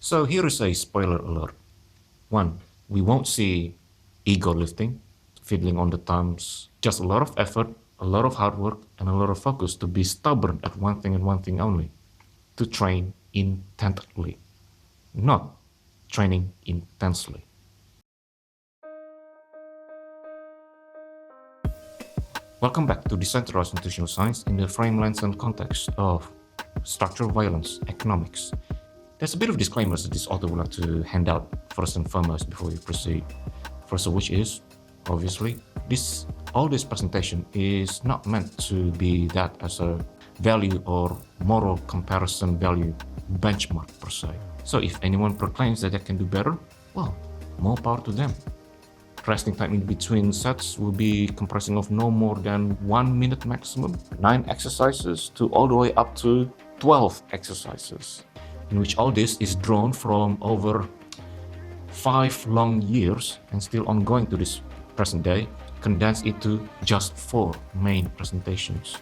So here is a spoiler alert. 1. We won't see ego lifting, fiddling on the thumbs, just a lot of effort, a lot of hard work, and a lot of focus to be stubborn at one thing and one thing only. To train intently, not training intensely. Welcome back to Decentralized Nutritional Science in the frame, lens, and context of structural violence, economics. There's a bit of disclaimers that this author would like to hand out first and foremost before we proceed. First of which is, obviously, all this presentation is not meant to be that as a value or moral comparison value benchmark per se. So if anyone proclaims that they can do better, well, more power to them. Resting time in between sets will be comprising of no more than 1 minute maximum, 9 exercises to all the way up to 12 exercises, in which all this is drawn from over 5 long years and still ongoing to this present day, condensed into just 4 main presentations.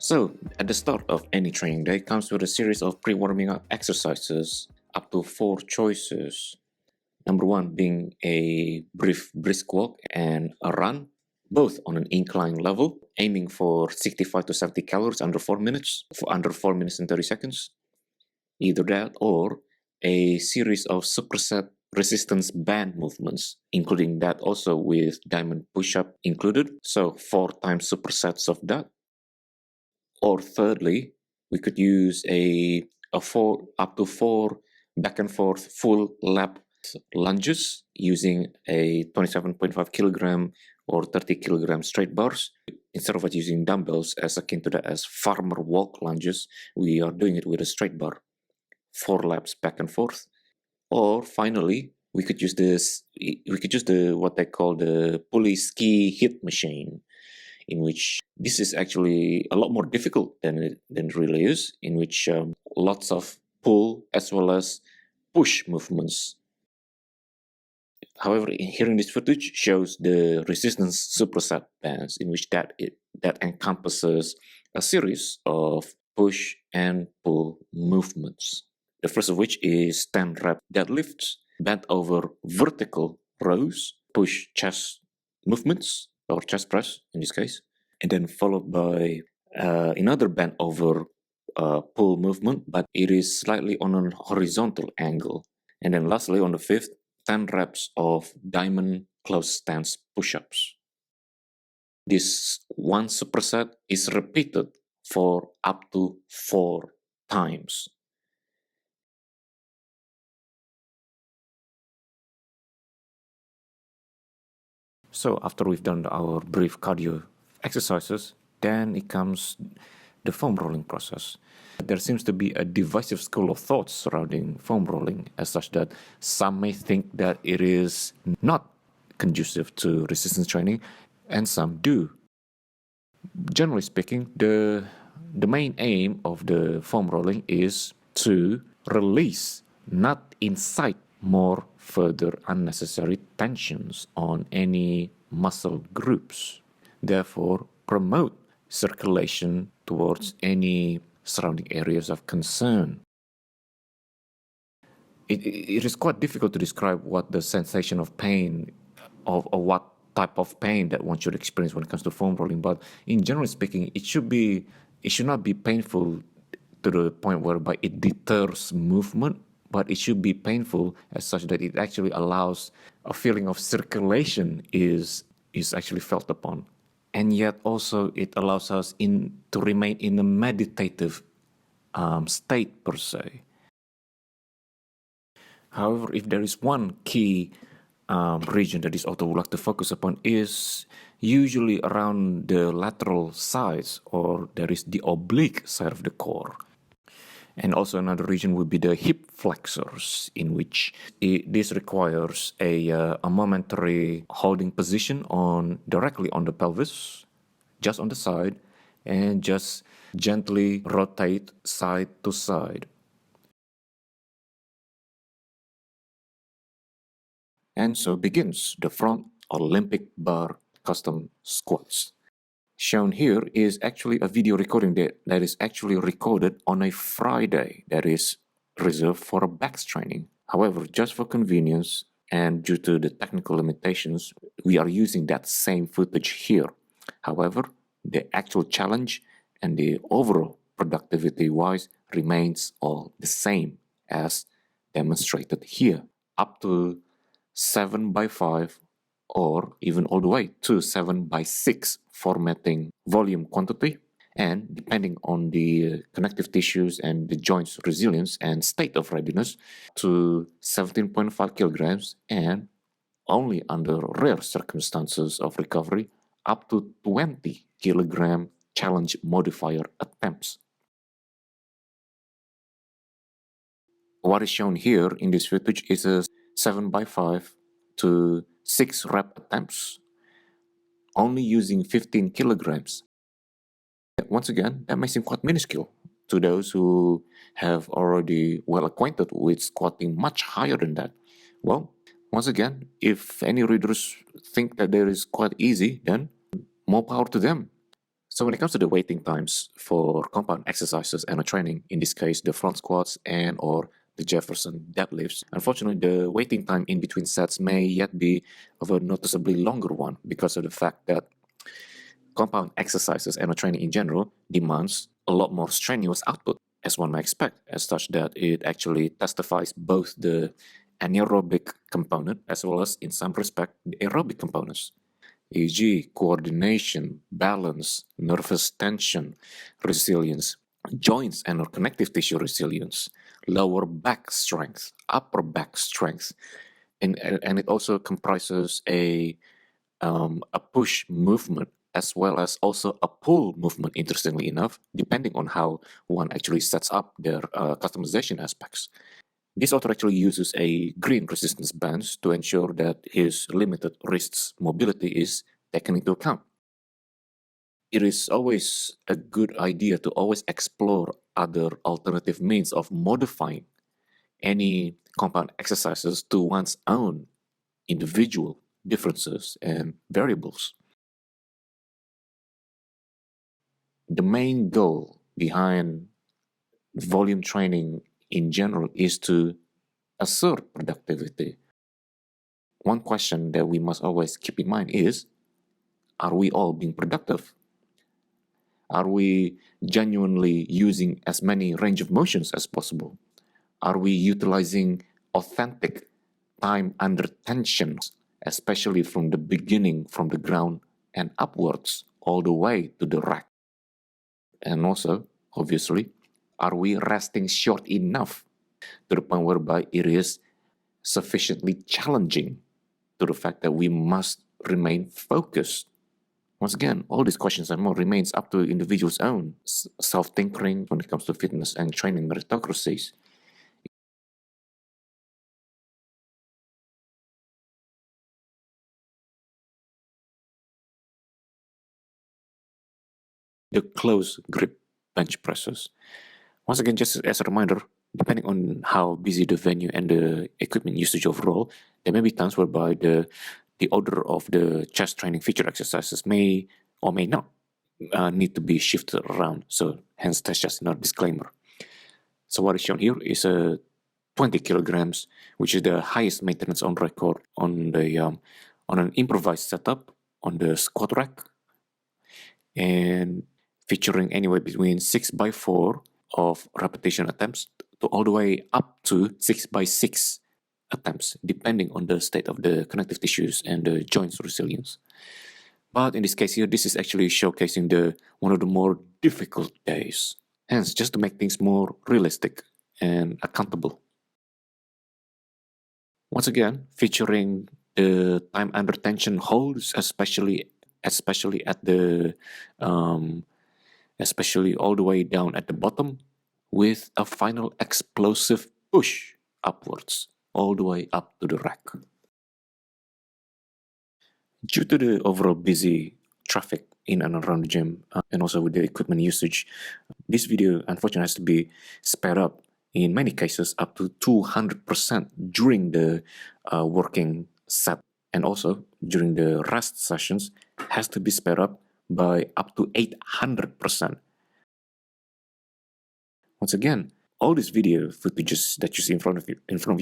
So, at the start of any training day comes with a series of pre-warming up exercises, up to 4 choices. Number 1 being a brief brisk walk and a run, both on an incline level, aiming for 65 to 70 calories under 4 minutes, under 4 minutes and 30 seconds. Either that or a series of superset resistance band movements, including that also with diamond push-up included, so 4 times supersets of that. Or thirdly, we could use up to 4 back and forth full lap lunges using a 27.5 kilogram or 30 kilogram straight bars. Instead of using dumbbells as akin to that as farmer walk lunges, we are doing it with a straight bar, 4 laps back and forth. Or finally, we could use what they call the pulley ski hit machine, in which this is actually a lot more difficult than it really is, in which lots of pull as well as push movements. However, here in this footage shows the resistance superset bands, in which that encompasses a series of push and pull movements. The first of which is 10 rep deadlifts, bent over vertical rows, push chest movements, or chest press in this case, and then followed by another bent over pull movement, but it is slightly on a horizontal angle. And then lastly, on the 5th, 10 reps of diamond close stance push-ups. This one superset is repeated for up to 4 times. So after we've done our brief cardio exercises, then it comes the foam rolling process. There seems to be a divisive school of thought surrounding foam rolling, as such that some may think that it is not conducive to resistance training, and some do. Generally speaking, the main aim of the foam rolling is to release, not incite more further unnecessary tensions on any muscle groups. Therefore, promote circulation towards any surrounding areas of concern. It is quite difficult to describe what the sensation of pain, or what type of pain that one should experience when it comes to foam rolling, but in general speaking, it should not be painful to the point whereby it deters movement, but it should be painful as such that it actually allows a feeling of circulation is actually felt upon. And yet also it allows us to remain in a meditative state per se. However, if there is one key region that this author would like to focus upon is usually around the lateral sides, or there is the oblique side of the core. And also another region would be the hip flexors, in which this requires a momentary holding position directly on the pelvis, just on the side, and just gently rotate side to side. And so begins the front Olympic bar custom squats. Shown here is actually a video recording that is actually recorded on a Friday that is reserved for a backs training. However, just for convenience and due to the technical limitations, we are using that same footage here. However, the actual challenge and the overall productivity-wise remains all the same as demonstrated here, up to 7x5 or even all the way to 7x6 formatting volume quantity, and depending on the connective tissues and the joints resilience and state of readiness, to 17.5 kilograms, and only under rare circumstances of recovery up to 20 kilogram challenge modifier attempts. What is shown here in this footage is a 7x5 to 6 rep attempts, only using 15 kilograms. Once again, that may seem quite minuscule to those who have already well acquainted with squatting much higher than that. Well, once again, if any readers think that there is quite easy, then more power to them. So when it comes to the waiting times for compound exercises and a training, in this case the front squats and or the Jefferson deadlifts, unfortunately the waiting time in between sets may yet be of a noticeably longer one because of the fact that compound exercises and a training in general demands a lot more strenuous output, as one may expect, as such that it actually testifies both the anaerobic component as well as, in some respect, the aerobic components, e.g., coordination, balance, nervous tension, resilience, joints and or connective tissue resilience, lower back strength, upper back strength, and it also comprises a push movement as well as also a pull movement, interestingly enough, depending on how one actually sets up their customization aspects. This author actually uses a green resistance bands to ensure that his limited wrist's mobility is taken into account. It is always a good idea to always explore other alternative means of modifying any compound exercises to one's own individual differences and variables. The main goal behind volume training in general is to assert productivity. One question that we must always keep in mind is, are we all being productive? Are we genuinely using as many range of motions as possible? Are we utilizing authentic time under tension, especially from the beginning, from the ground and upwards, all the way to the rack? And also, obviously, are we resting short enough to the point whereby it is sufficiently challenging to the fact that we must remain focused? Once again, all these questions and more remains up to individuals' own self-tinkering when it comes to fitness and training meritocracies. The close grip bench presses. Once again, just as a reminder, depending on how busy the venue and the equipment usage overall, there may be times whereby the order of the chest training feature exercises may or may not need to be shifted around. So hence that's just another disclaimer. So what is shown here is a 20 kilograms, which is the highest maintenance on record on the on an improvised setup on the squat rack, and featuring anywhere between 6x4 of repetition attempts to all the way up to 6x6 attempts, depending on the state of the connective tissues and the joints resilience. But in this case here, this is actually showcasing one of the more difficult days. Hence, just to make things more realistic and accountable. Once again, featuring the time under tension holds, especially at the especially all the way down at the bottom, with a final explosive push upwards all the way up to the rack. Due to the overall busy traffic in and around the gym, and also with the equipment usage, this video unfortunately has to be sped up in many cases up to 200% during the working set, and also during the rest sessions has to be sped up by up to 800%. Once again, all these video footages that you see in front of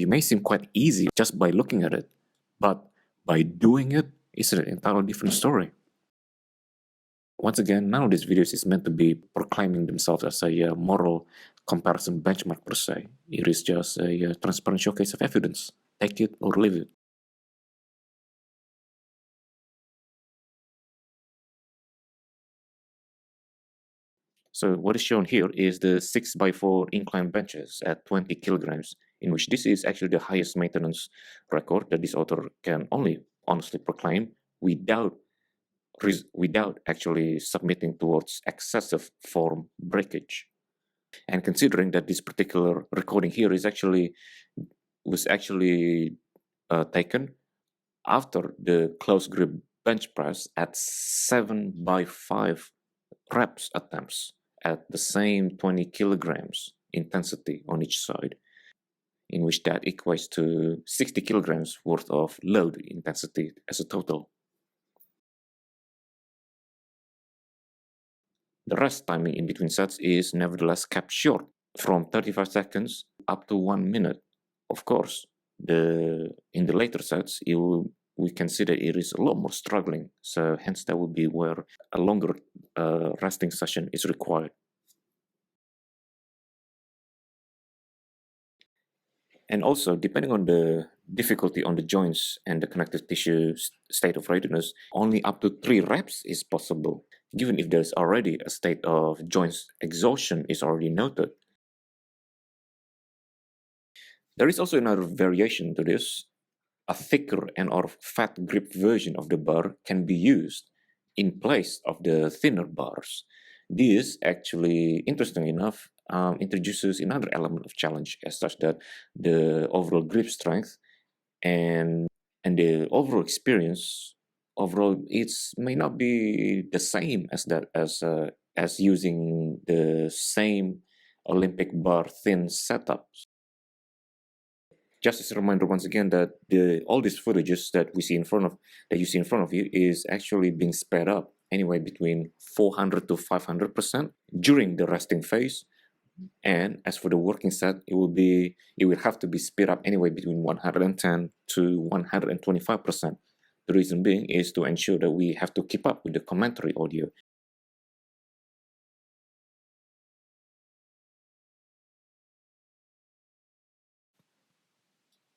you may seem quite easy just by looking at it, but by doing it is an entirely different story. Once again, none of these videos is meant to be proclaiming themselves as a moral comparison benchmark per se. It is just a transparent showcase of evidence. Take it or leave it. So what is shown here is the 6x4 incline benches at 20 kilograms, in which this is actually the highest maintenance record that this author can only honestly proclaim without actually submitting towards excessive form breakage. And considering that this particular recording here was actually taken after the close grip bench press at 7x5 reps attempts at the same 20 kilograms intensity on each side, in which that equates to 60 kilograms worth of load intensity as a total. The rest timing in between sets is nevertheless kept short, from 35 seconds up to 1 minute. Of course, in the later sets, we can see that it is a lot more struggling, so hence that would be where a longer resting session is required. And also, depending on the difficulty on the joints and the connective tissue state of readiness, only up to 3 reps is possible, given if there's already a state of joints exhaustion is already noted. There is also another variation to this. A thicker and or fat grip version of the bar can be used in place of the thinner bars. This actually, interesting enough, introduces another element of challenge, as such that the overall grip strength and the overall experience it may not be the same as using the same Olympic bar thin setups. Just as a reminder, once again, that all these footages that you see in front of you is actually being sped up anyway between 400 to 500% during the resting phase, and as for the working set, it will have to be sped up anyway between 110 to 125%. The reason being is to ensure that we have to keep up with the commentary audio.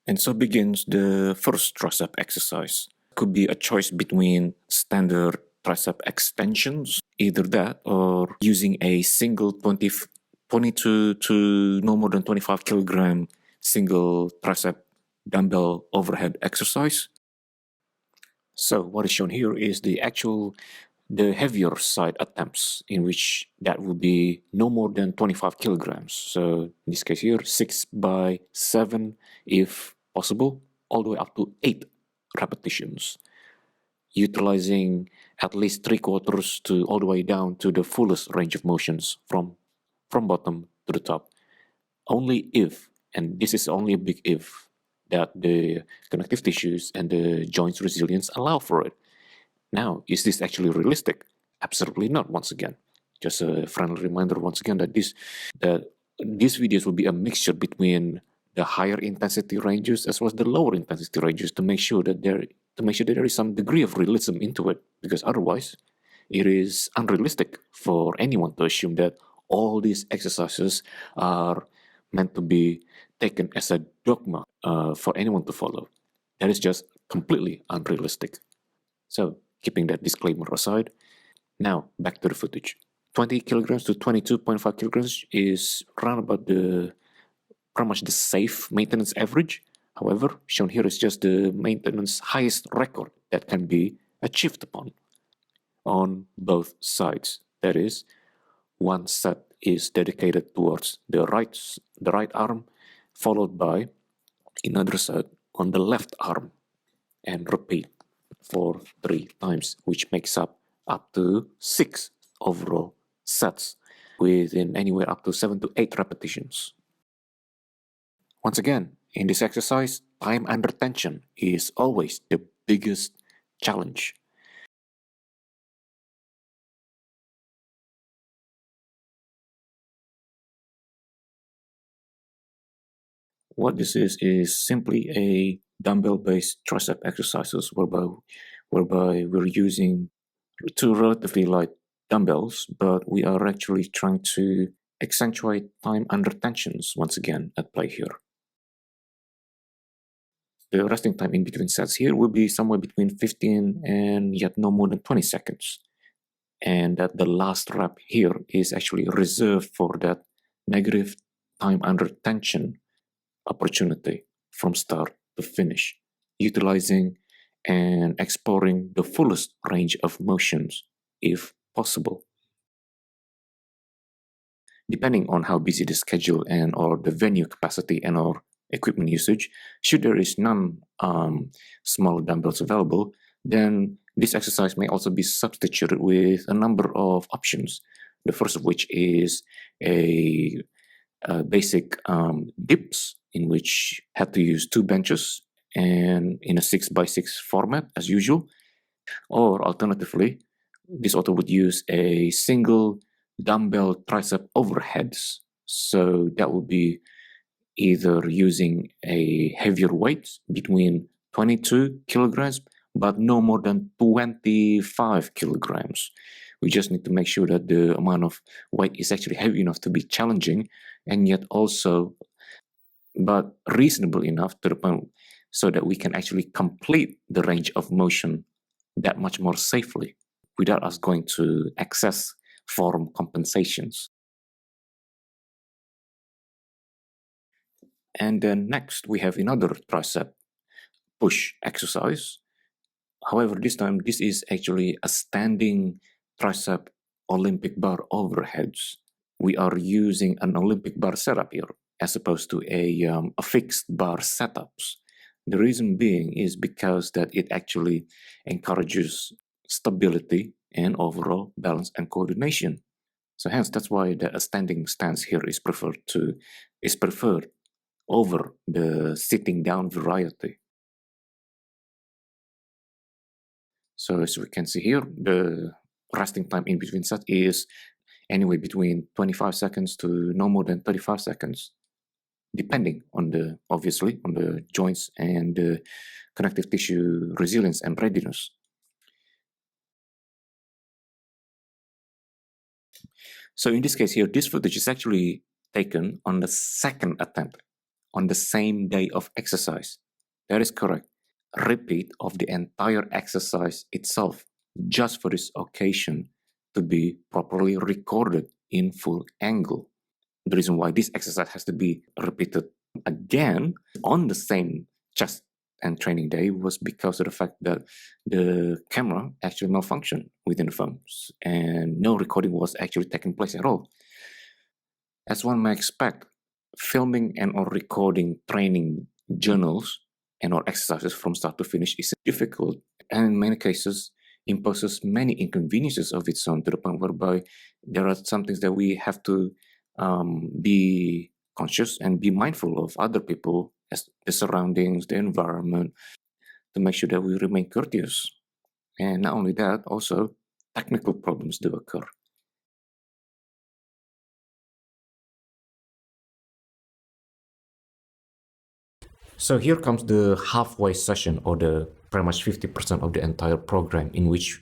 And so begins the first tricep exercise. Could be a choice between standard tricep extensions, either that or using a single 22 to no more than 25 kilogram single tricep dumbbell overhead exercise. So what is shown here is the heavier side attempts, in which that will be no more than 25 kilograms. So in this case here, 6x7 if possible, all the way up to 8 repetitions, utilizing at least 3/4 to all the way down to the fullest range of motions from bottom to the top. Only if, and this is only a big if, that the connective tissues and the joints resilience allow for it. Now, is this actually realistic? Absolutely not, once again. Just a friendly reminder once again that these videos will be a mixture between the higher intensity ranges as well as the lower intensity ranges to make sure that there is some degree of realism into it, because otherwise it is unrealistic for anyone to assume that all these exercises are meant to be taken as a dogma for anyone to follow. That is just completely unrealistic. So, keeping that disclaimer aside, now back to the footage. 20 kilograms to 22.5 kilograms is around about pretty much the safe maintenance average, However, shown here is just the maintenance highest record that can be achieved upon on both sides. That is, one set is dedicated towards the right arm, followed by another set on the left arm, and repeat for 3 times, which makes up to 6 overall sets within anywhere up to 7 to 8 repetitions. Once again, in this exercise, time under tension is always the biggest challenge. What this is simply a dumbbell-based tricep exercises whereby we're using two relatively light dumbbells, but we are actually trying to accentuate time under tensions once again at play here. The resting time in between sets here will be somewhere between 15 and yet no more than 20 seconds. And that the last rep here is actually reserved for that negative time under tension opportunity from start to finish, utilizing and exploring the fullest range of motions if possible. Depending on how busy the schedule and or the venue capacity and or equipment usage, should there is none small dumbbells available, then this exercise may also be substituted with a number of options. The first of which is a basic dips, in which had to use 2 benches and in a 6x6 format as usual. Or alternatively, this author would use a single dumbbell tricep overheads. So that would be either using a heavier weight between 22 kilograms, but no more than 25 kilograms. We just need to make sure that the amount of weight is actually heavy enough to be challenging, and yet also, but reasonable enough to the point so that we can actually complete the range of motion that much more safely without us going to excess form compensations. And then next we have another tricep push exercise. However, this time this is actually a standing tricep Olympic bar overheads. We are using an Olympic bar setup here as opposed to a fixed bar setups. The reason being is because that it actually encourages stability and overall balance and coordination. So hence that's why a standing stance here is preferred over the sitting down variety. So as we can see here, the resting time in between sets is anywhere between 25 seconds to no more than 35 seconds, depending on the, obviously, on the joints and the connective tissue resilience and readiness. So in this case here, this footage is actually taken on the second attempt, on the same day of exercise. That is correct. Repeat of the entire exercise itself, just for this occasion to be properly recorded in full angle. The reason why this exercise has to be repeated again on the same chest and training day was because of the fact that the camera actually malfunctioned within the phones and no recording was actually taking place at all. As one may expect, filming and or recording training journals and or exercises from start to finish is difficult, and in many cases imposes many inconveniences of its own, to the point whereby there are some things that we have to be conscious and be mindful of other people, as the surroundings, the environment, to make sure that we remain courteous. And not only that, also technical problems do occur. So here comes the halfway session, or the pretty much 50% of the entire program, in which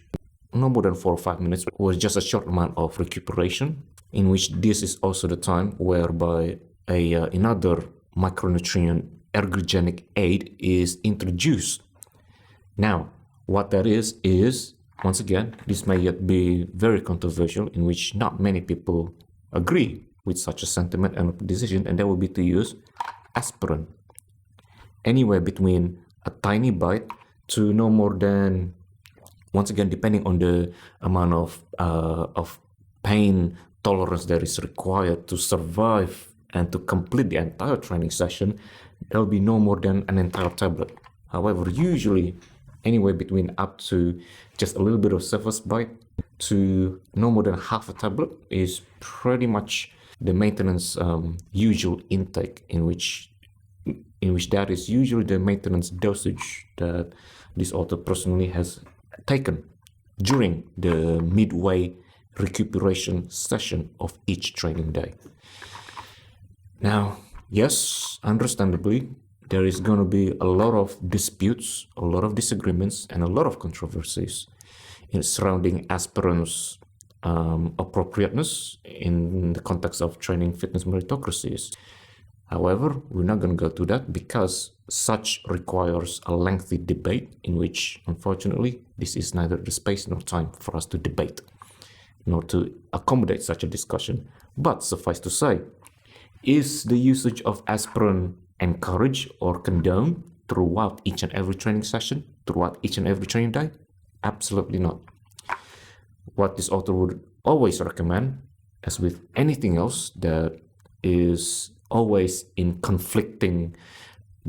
no more than 4 or 5 minutes was just a short amount of recuperation, in which this is also the time whereby another micronutrient ergogenic aid is introduced. Now, what that is, once again, this may yet be very controversial, in which not many people agree with such a sentiment and decision, and that would be to use aspirin. anywhere between a tiny bite to no more than, once again, depending on the amount of pain tolerance that is required to survive and to complete the entire training session, there'll be no more than an entire tablet. However, usually anywhere between up to just a little bit of surface bite to no more than half a tablet is pretty much the maintenance usual intake, in which that is usually the maintenance dosage that this author personally has taken during the midway recuperation session of each training day. Now, yes, understandably, there is going to be a lot of disputes, a lot of disagreements, and a lot of controversies surrounding aspirants' appropriateness in the context of training fitness meritocracies. However, we're not going to go to that because such requires a lengthy debate in which, unfortunately, this is neither the space nor time for us to debate, nor to accommodate such a discussion. But suffice to say, is the usage of aspirin encouraged or condoned throughout each and every training session, throughout each and every training day? Absolutely not. What this author would always recommend, as with anything else that is always in conflicting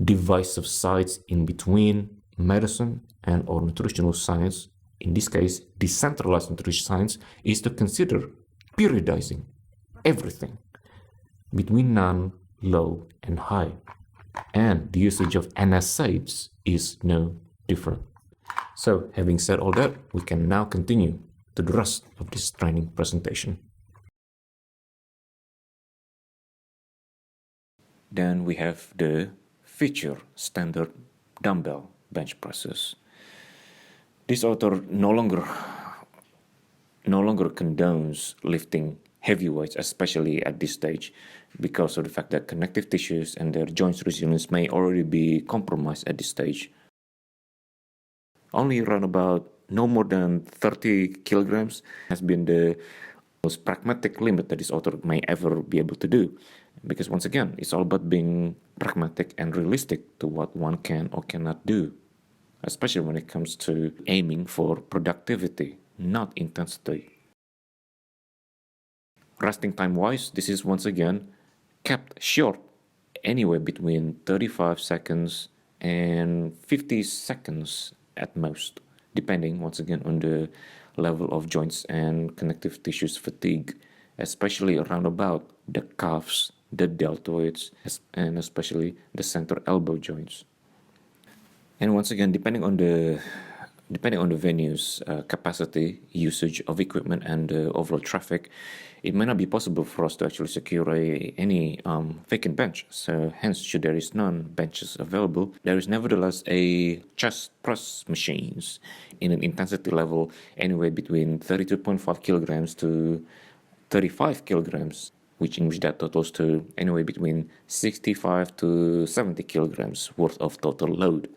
divisive sides in between medicine and or nutritional science, in this case decentralized nutrition science, is to consider periodizing everything between none, low, and high. And the usage of NSAIDs is no different. So, having said all that, we can now continue to the rest of this training presentation. Then we have the feature standard dumbbell bench presses. This author no longer condones lifting heavy weights, especially at this stage, because of the fact that connective tissues and their joints resilience may already be compromised at this stage. Only around about no more than 30 kilograms has been the most pragmatic limit that this author may ever be able to do. Because once again, it's all about being pragmatic and realistic to what one can or cannot do, especially when it comes to aiming for productivity, not intensity. Resting time-wise, this is once again kept short, anywhere between 35 seconds and 50 seconds at most, depending once again on the level of joints and connective tissues fatigue, especially around about the calves, the deltoids, and especially the center elbow joints. And once again, depending on the venue's capacity, usage of equipment, and overall traffic, it may not be possible for us to actually secure any vacant bench. So hence, should there is none benches available, there is nevertheless a chest press machines in an intensity level anywhere between 32.5 kilograms to 35 kilograms, which that totals to anywhere between 65 to 70 kilograms worth of total load.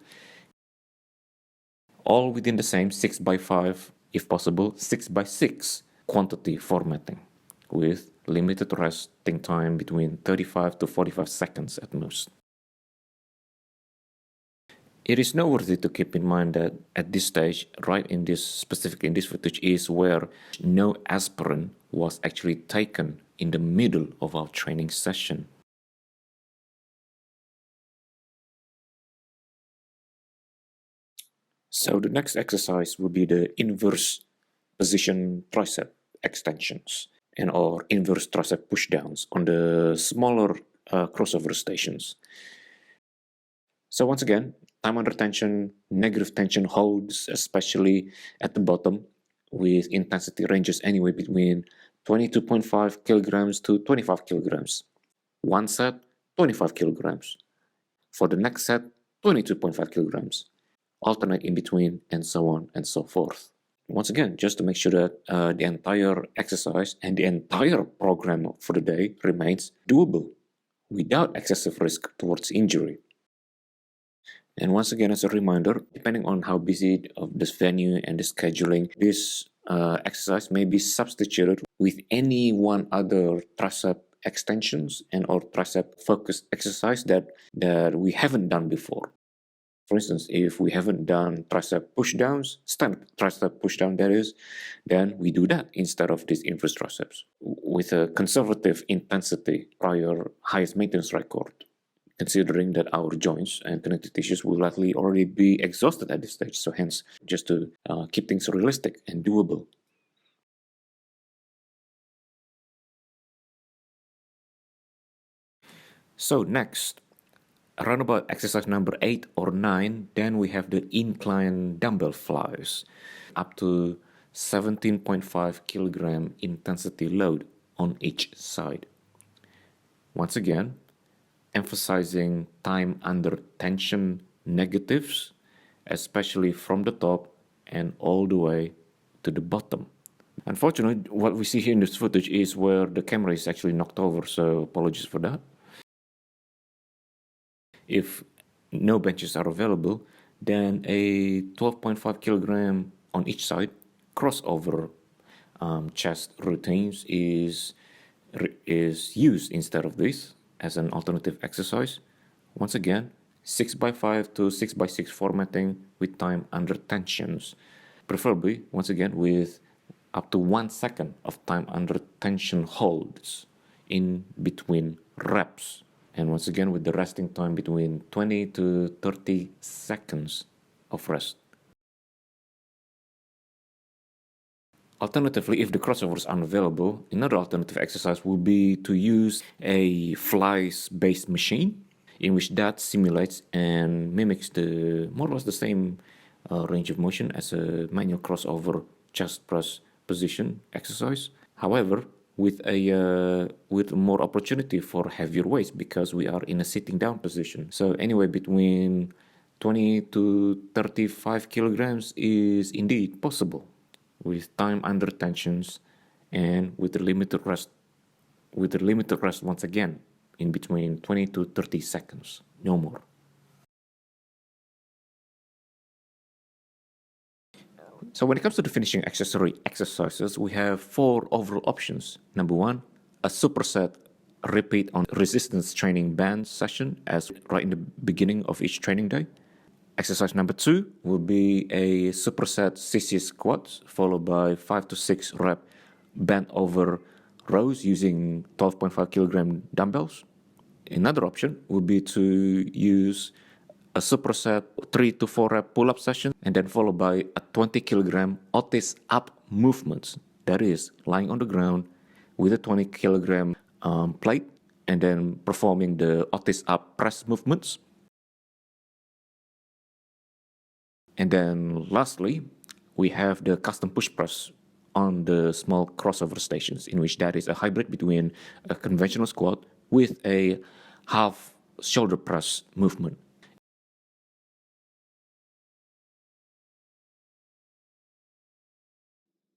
All within the same 6x5, if possible, 6x6 quantity formatting, with limited resting time between 35 to 45 seconds at most. It is noteworthy to keep in mind that at this stage, right in this footage, is where no aspirin was actually taken in the middle of our training session. So the next exercise will be the inverse position tricep extensions and or inverse tricep pushdowns on the smaller crossover stations. So once again, time under tension, negative tension holds, especially at the bottom, with intensity ranges anywhere between 22.5 kilograms to 25 kilograms. One set, 25 kilograms. For the next set, 22.5 kilograms. Alternate in between, and so on and so forth. Once again, just to make sure that the entire exercise and the entire program for the day remains doable without excessive risk towards injury. And once again, as a reminder, depending on how busy of this venue and the scheduling, this exercise may be substituted with any one other tricep extensions and or tricep focused exercise that we haven't done before. For instance, if we haven't done tricep pushdowns, standard tricep pushdown that is, then we do that instead of these inverse triceps with a conservative intensity prior highest maintenance record, considering that our joints and connective tissues will likely already be exhausted at this stage. So hence, just to keep things realistic and doable. So next, around about exercise number 8 or 9, then we have the incline dumbbell flies, up to 17.5 kilogram intensity load on each side. Once again, emphasizing time under tension negatives, especially from the top and all the way to the bottom. Unfortunately, what we see here in this footage is where the camera is actually knocked over, so apologies for that. If no benches are available, then a 12.5 kilogram on each side crossover chest routines is used instead of this as an alternative exercise. Once again, 6x5 to 6x6 formatting with time under tensions, preferably once again with up to 1 second of time under tension holds in between reps. And once again, with the resting time between 20 to 30 seconds of rest. Alternatively, if the crossovers are unavailable, another alternative exercise would be to use a flies-based machine in which that simulates and mimics the more or less the same range of motion as a manual crossover chest press position exercise. However, with more opportunity for heavier weights because we are in a sitting down position. So anyway, between 20 to 35 kilograms is indeed possible with time under tensions and with the limited rest. With the limited rest once again in between 20 to 30 seconds, no more. So when it comes to the finishing accessory exercises, we have 4 overall options. Number 1, a superset repeat on resistance training band session as right in the beginning of each training day. Exercise number 2 will be a superset CC squats followed by 5 to 6 rep bent over rows using 12.5 kilogram dumbbells. Another option would be to use a superset 3 to 4 rep pull-up session and then followed by a 20 kilogram Otis up movement. That is lying on the ground with a 20 kilogram plate and then performing the Otis up press movements. And then lastly, we have the custom push press on the small crossover stations, in which that is a hybrid between a conventional squat with a half shoulder press movement.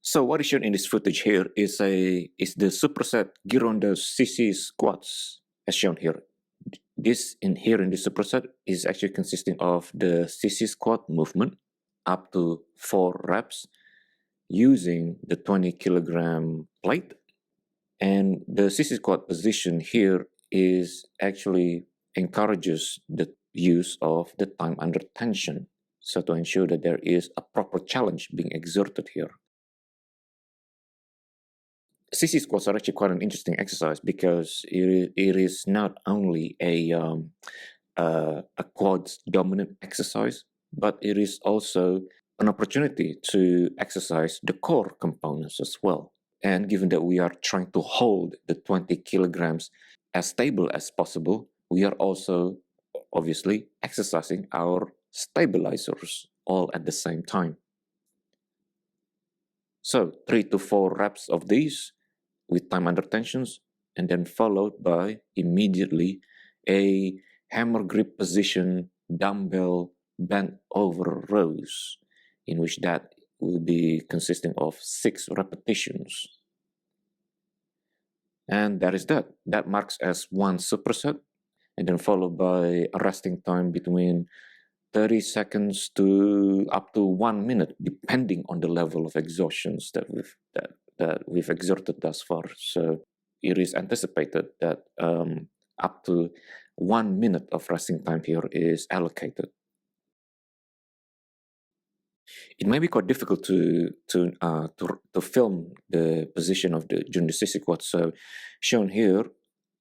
So what is shown in this footage here is the superset Gironda CC squats as shown here. This in the superset is actually consisting of the CC squat movement up to 4 reps using the 20 kilogram plate. And the CC squat position here is actually encourages the use of the time under tension. So to ensure that there is a proper challenge being exerted here. CC squats are actually quite an interesting exercise because it is not only a quads dominant exercise, but it is also an opportunity to exercise the core components as well. And given that we are trying to hold the 20 kilograms as stable as possible, we are also obviously exercising our stabilizers all at the same time. So 3 to 4 reps of these with time under tensions, and then followed by immediately a hammer grip position dumbbell bent over rows, in which that will be consisting of 6 repetitions. And that is that. That marks as 1 superset, and then followed by a resting time between 30 seconds to up to 1 minute, depending on the level of exhaustions that we've exerted thus far. So it is anticipated that up to 1 minute of resting time here is allocated. It may be quite difficult to film the position of the during the CC quad. So shown here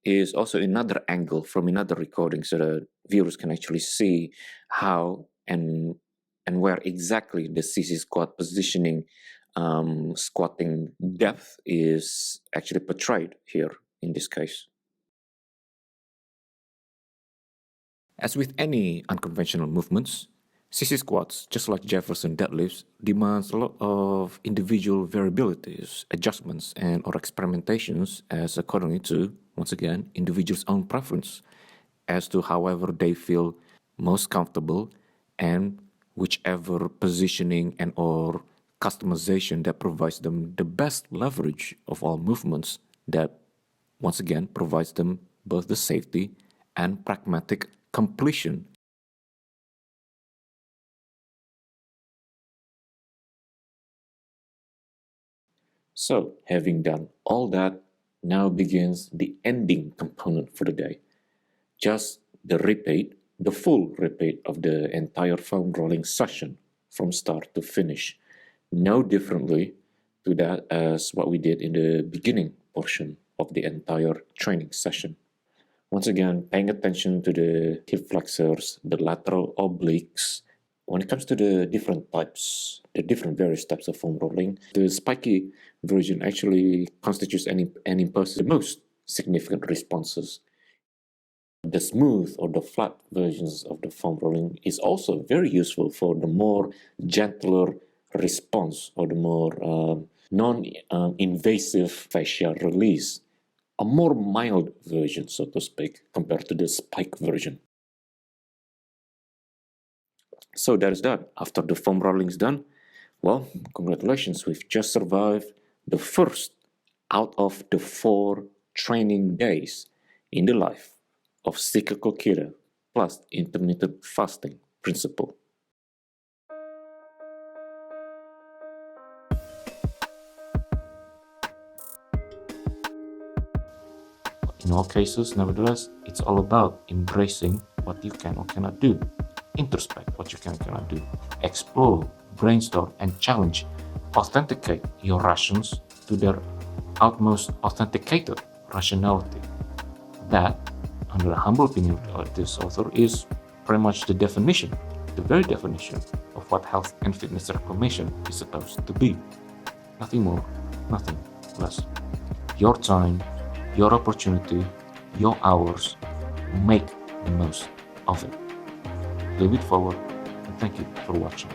is also another angle from another recording, so the viewers can actually see how and where exactly the CC squat positioning, squatting depth is actually portrayed here in this case. As with any unconventional movements, CC squats, just like Jefferson deadlifts, demands a lot of individual variabilities, adjustments, and or experimentations as accordingly to, once again, individuals' own preference as to however they feel most comfortable and whichever positioning and or customization that provides them the best leverage of all movements that, once again, provides them both the safety and pragmatic completion. So, having done all that, now begins the ending component for the day. Just the repeat, the full repeat of the entire foam rolling session from start to finish. No differently to that as what we did in the beginning portion of the entire training session. Once again, paying attention to the hip flexors, the lateral obliques. When it comes to the different types, the different various types of foam rolling, the spiky version actually constitutes and imposes the most significant responses. The smooth or the flat versions of the foam rolling is also very useful for the more gentler response or the more non-invasive fascia release. A more mild version, so to speak, compared to the spike version. So that is that. After the foam rolling is done, well, congratulations, we've just survived the first out of the 4 training days in the life of cyclical keto plus intermittent fasting principle. In all cases, nevertheless, it's all about embracing what you can or cannot do, introspect what you can or cannot do, explore, brainstorm, and challenge, authenticate your rations to their utmost authenticated rationality. That, under the humble opinion of this author, is pretty much the definition, the very definition of what health and fitness reclamation is supposed to be. Nothing more, nothing less. Your time, your opportunity, your hours, make the most of it. Live it forward, and thank you for watching.